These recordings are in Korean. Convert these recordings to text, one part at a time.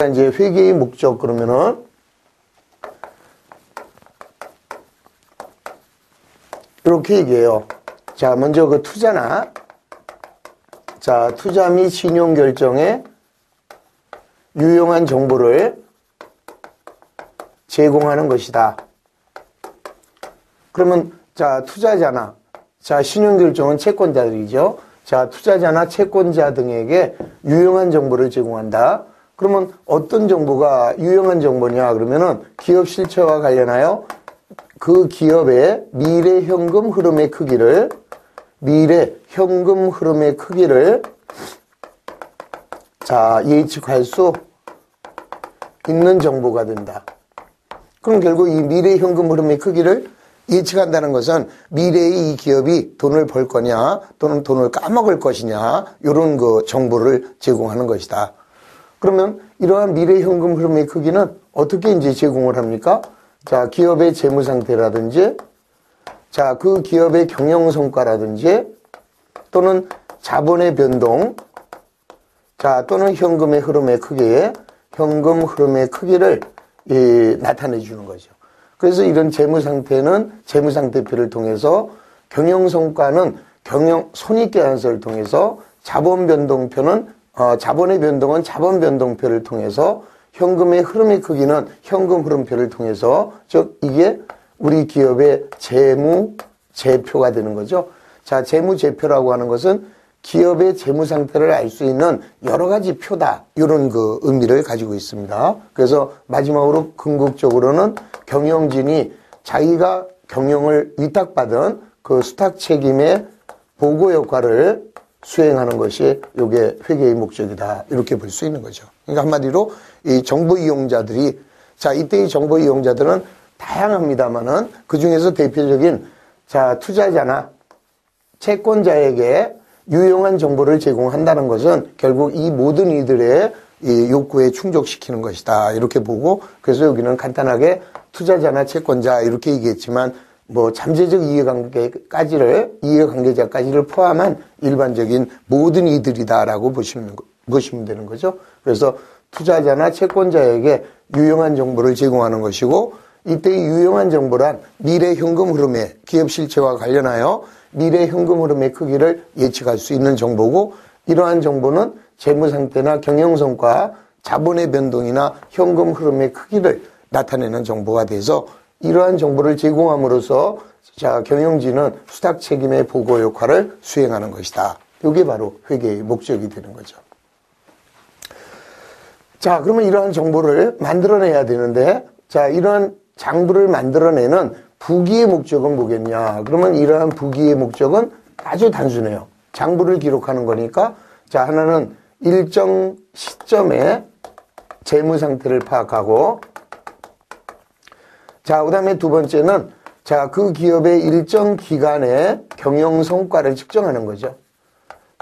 이제 회계의 목적 그러면은 이렇게 얘기해요. 자, 먼저 그 투자나, 자, 투자 및 신용 결정에 유용한 정보를 제공하는 것이다. 그러면, 자, 투자자나, 자, 신용 결정은 채권자들이죠. 자, 투자자나 채권자 등에게 유용한 정보를 제공한다. 그러면 어떤 정보가 유용한 정보냐? 그러면은 기업 실체와 관련하여 그 기업의 미래 현금 흐름의 크기를 자, 예측할 수 있는 정보가 된다. 그럼 결국 이 미래 현금 흐름의 크기를 예측한다는 것은 미래의 이 기업이 돈을 벌 거냐 또는 돈을 까먹을 것이냐 이런 그 정보를 제공하는 것이다. 그러면 이러한 미래 현금 흐름의 크기는 어떻게 이제 제공을 합니까? 자, 기업의 재무 상태라든지, 자, 그 기업의 경영 성과라든지, 또는 자본의 변동, 자, 또는 현금의 흐름의 크기를 나타내 주는 거죠. 그래서 이런 재무 상태는 재무 상태표를 통해서, 경영 성과는 손익계산서를 통해서, 자본 변동표는 자본의 변동은 자본 변동표를 통해서, 현금의 흐름의 크기는 현금 흐름표를 통해서, 즉 이게 우리 기업의 재무제표가 되는 거죠. 자, 재무제표라고 하는 것은 기업의 재무 상태를 알 수 있는 여러 가지 표다. 이런 그 의미를 가지고 있습니다. 그래서 마지막으로 궁극적으로는 경영진이 자기가 경영을 위탁받은 그 수탁 책임의 보고 역할을 수행하는 것이 이게 회계의 목적이다. 이렇게 볼 수 있는 거죠. 그러니까 한마디로 이 정보 이용자들이, 자, 이때의 정보 이용자들은 다양합니다만은 그 중에서 대표적인, 자, 투자자나 채권자에게 유용한 정보를 제공한다는 것은 결국 이 모든 이들의 이 욕구에 충족시키는 것이다. 이렇게 보고, 그래서 여기는 간단하게 투자자나 채권자 이렇게 얘기했지만 뭐 잠재적 이해관계자까지를 포함한 일반적인 모든 이들이다라고 보시면 되는 거죠. 그래서 투자자나 채권자에게 유용한 정보를 제공하는 것이고, 이때의 유용한 정보란 미래 현금 흐름의 기업 실체와 관련하여 미래 현금 흐름의 크기를 예측할 수 있는 정보고, 이러한 정보는 재무 상태나 경영 성과, 자본의 변동이나 현금 흐름의 크기를 나타내는 정보가 돼서 이러한 정보를 제공함으로써 자, 경영진은 수탁 책임의 보고 역할을 수행하는 것이다. 이게 바로 회계의 목적이 되는 거죠. 자, 그러면 이러한 정보를 만들어내야 되는데, 자, 이러한 장부를 만들어내는 부기의 목적은 뭐겠냐? 그러면 이러한 부기의 목적은 아주 단순해요. 장부를 기록하는 거니까, 자, 하나는 일정 시점에 재무 상태를 파악하고, 자, 그 다음에 두 번째는, 자, 그 기업의 일정 기간의 경영 성과를 측정하는 거죠.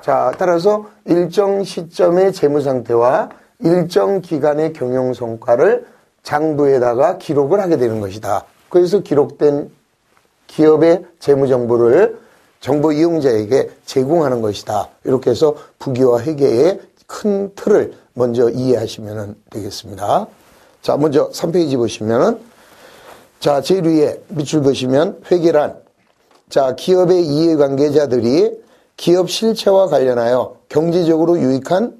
자, 따라서 일정 시점의 재무 상태와 일정 기간의 경영 성과를 장부에다가 기록을 하게 되는 것이다. 그래서 기록된 기업의 재무 정보를 정보 이용자에게 제공하는 것이다. 이렇게 해서 부기와 회계의 큰 틀을 먼저 이해하시면 되겠습니다. 자, 먼저 3페이지 보시면은, 자, 제일 위에 밑줄 그시면 회계란, 자, 기업의 이해관계자들이 기업 실체와 관련하여 경제적으로 유익한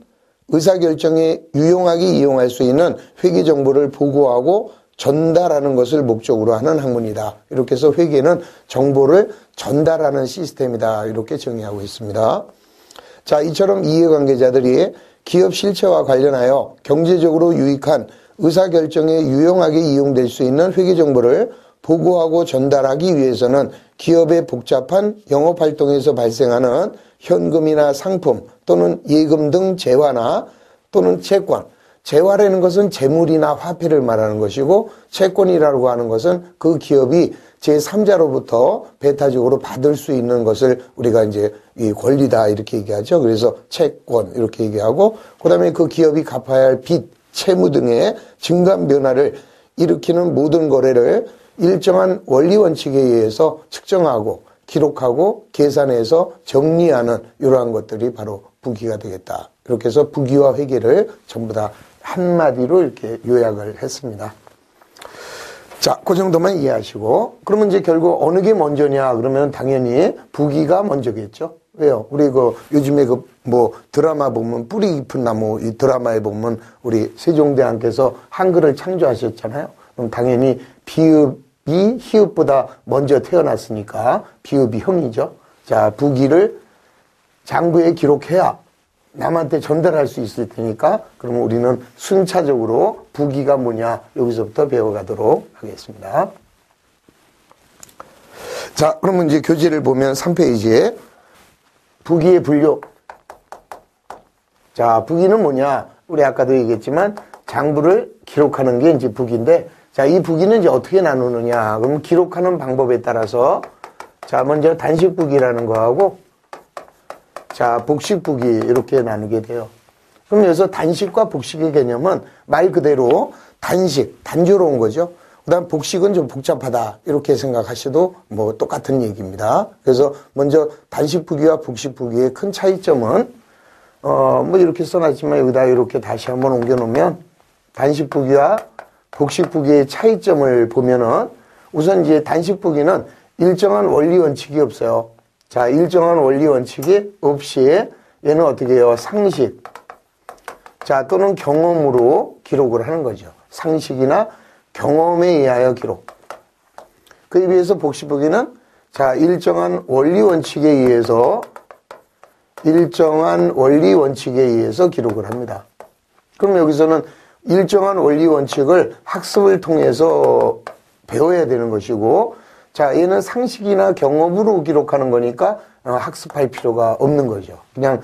의사결정에 유용하게 이용할 수 있는 회계 정보를 보고하고 전달하는 것을 목적으로 하는 학문이다. 이렇게 해서 회계는 정보를 전달하는 시스템이다. 이렇게 정의하고 있습니다. 자, 이처럼 이해관계자들이 기업 실체와 관련하여 경제적으로 유익한 의사결정에 유용하게 이용될 수 있는 회계 정보를 보고하고 전달하기 위해서는 기업의 복잡한 영업활동에서 발생하는 현금이나 상품 또는 예금 등 재화나 또는 채권, 재화라는 것은 재물이나 화폐를 말하는 것이고, 채권이라고 하는 것은 그 기업이 제3자로부터 배타적으로 받을 수 있는 것을 우리가 이제 이 권리다 이렇게 얘기하죠. 그래서 채권 이렇게 얘기하고, 그 다음에 그 기업이 갚아야 할 빚, 채무 등의 증감 변화를 일으키는 모든 거래를 일정한 원리 원칙에 의해서 측정하고 기록하고 계산해서 정리하는 이러한 것들이 바로 부기가 되겠다. 이렇게 해서 부기와 회계를 전부 다 한마디로 이렇게 요약을 했습니다. 자, 그 정도만 이해하시고, 그러면 이제 결국 어느 게 먼저냐, 그러면 당연히 부기가 먼저겠죠. 왜요? 우리 요즘에 드라마 보면, 뿌리 깊은 나무, 이 드라마에 보면, 우리 세종대왕께서 한글을 창조하셨잖아요. 그럼 당연히 비읍이 히읗보다 먼저 태어났으니까, 비읍이 형이죠. 자, 부기를 장부에 기록해야 남한테 전달할 수 있을 테니까, 그러면 우리는 순차적으로 부기가 뭐냐, 여기서부터 배워가도록 하겠습니다. 자, 그러면 이제 교재를 보면 3페이지에 부기의 분류. 자, 부기는 뭐냐, 우리 아까도 얘기했지만 장부를 기록하는 게 이제 부기인데, 자, 이 부기는 이제 어떻게 나누느냐, 그럼 기록하는 방법에 따라서, 자, 먼저 단식부기라는 거하고, 자, 복식부기 이렇게 나누게 돼요. 그럼 여기서 단식과 복식의 개념은 말 그대로 단식, 단조로운 거죠. 그 다음 복식은 좀 복잡하다 이렇게 생각하셔도 뭐 똑같은 얘기입니다. 그래서 먼저 단식부기와 복식부기의 큰 차이점은 뭐 이렇게 써놨지만 여기다 이렇게 다시 한번 옮겨놓으면 단식부기와 복식부기의 차이점을 보면은 우선 이제 단식부기는 일정한 원리 원칙이 없어요. 자, 일정한 원리 원칙이 없이 얘는 어떻게 해요? 상식. 자, 또는 경험으로 기록을 하는 거죠. 상식이나 경험에 의하여 기록. 그에 비해서 복식부기는 자, 일정한 원리 원칙에 의해서 기록을 합니다. 그럼 여기서는 일정한 원리 원칙을 학습을 통해서 배워야 되는 것이고, 자, 얘는 상식이나 경험으로 기록하는 거니까 학습할 필요가 없는 거죠. 그냥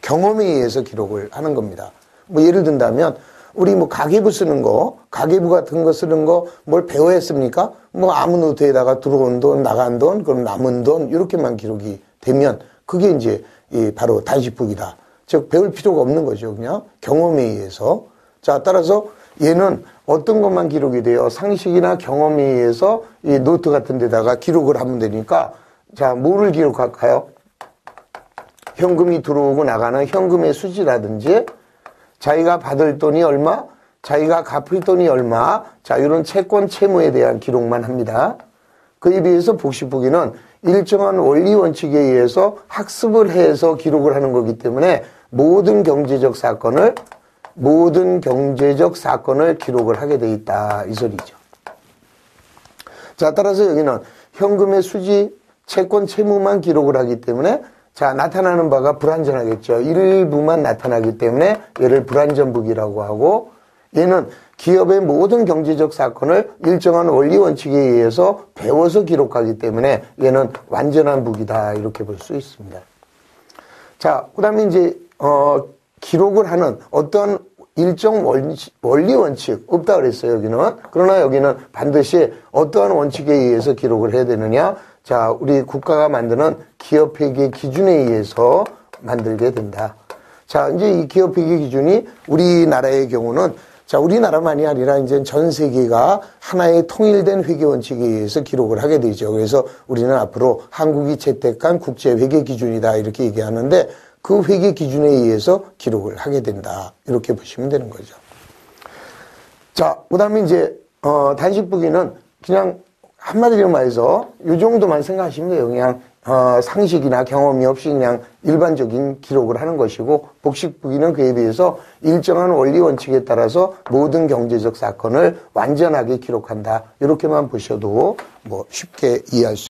경험에 의해서 기록을 하는 겁니다. 뭐 예를 든다면 우리 뭐 가계부 쓰는 거, 가계부 같은 거 쓰는 거 뭘 배워야 했습니까? 뭐 아무 노트에다가 들어온 돈, 나간 돈, 그럼 남은 돈 이렇게만 기록이 되면 그게 이제 바로 단식부기다. 즉 배울 필요가 없는 거죠. 그냥 경험에 의해서. 자, 따라서 얘는 어떤 것만 기록이 돼요? 상식이나 경험에 의해서 이 노트 같은 데다가 기록을 하면 되니까, 자, 뭐를 기록할까요? 현금이 들어오고 나가는 현금의 수지라든지, 자기가 받을 돈이 얼마, 자기가 갚을 돈이 얼마, 자, 이런 채권 채무에 대한 기록만 합니다. 그에 비해서 복식부기는 일정한 원리 원칙에 의해서 학습을 해서 기록을 하는 거기 때문에 모든 경제적 사건을 기록을 하게 돼 있다, 이 소리죠. 자, 따라서 여기는 현금의 수지, 채권, 채무만 기록을 하기 때문에 자, 나타나는 바가 불완전하겠죠. 일부만 나타나기 때문에 얘를 불완전부기라고 하고, 얘는 기업의 모든 경제적 사건을 일정한 원리 원칙에 의해서 배워서 기록하기 때문에 얘는 완전한 부기다, 이렇게 볼 수 있습니다. 자, 그 다음에 이제 기록을 하는 어떤 일정 원리 원칙 없다 그랬어요, 여기는. 그러나 여기는 반드시 어떠한 원칙에 의해서 기록을 해야 되느냐? 자, 우리 국가가 만드는 기업회계 기준에 의해서 만들게 된다. 자, 이제 이 기업회계 기준이 우리나라의 경우는 자, 우리나라만이 아니라 이제 전 세계가 하나의 통일된 회계 원칙에 의해서 기록을 하게 되죠. 그래서 우리는 앞으로 한국이 채택한 국제 회계 기준이다, 이렇게 얘기하는데 그 회계 기준에 의해서 기록을 하게 된다, 이렇게 보시면 되는 거죠. 자, 그 다음에 이제 단식부기는 그냥 한마디로 말해서 이 정도만 생각하시면 돼요. 그냥 상식이나 경험이 없이 그냥 일반적인 기록을 하는 것이고, 복식부기는 그에 비해서 일정한 원리 원칙에 따라서 모든 경제적 사건을 완전하게 기록한다, 이렇게만 보셔도 뭐 쉽게 이해할 수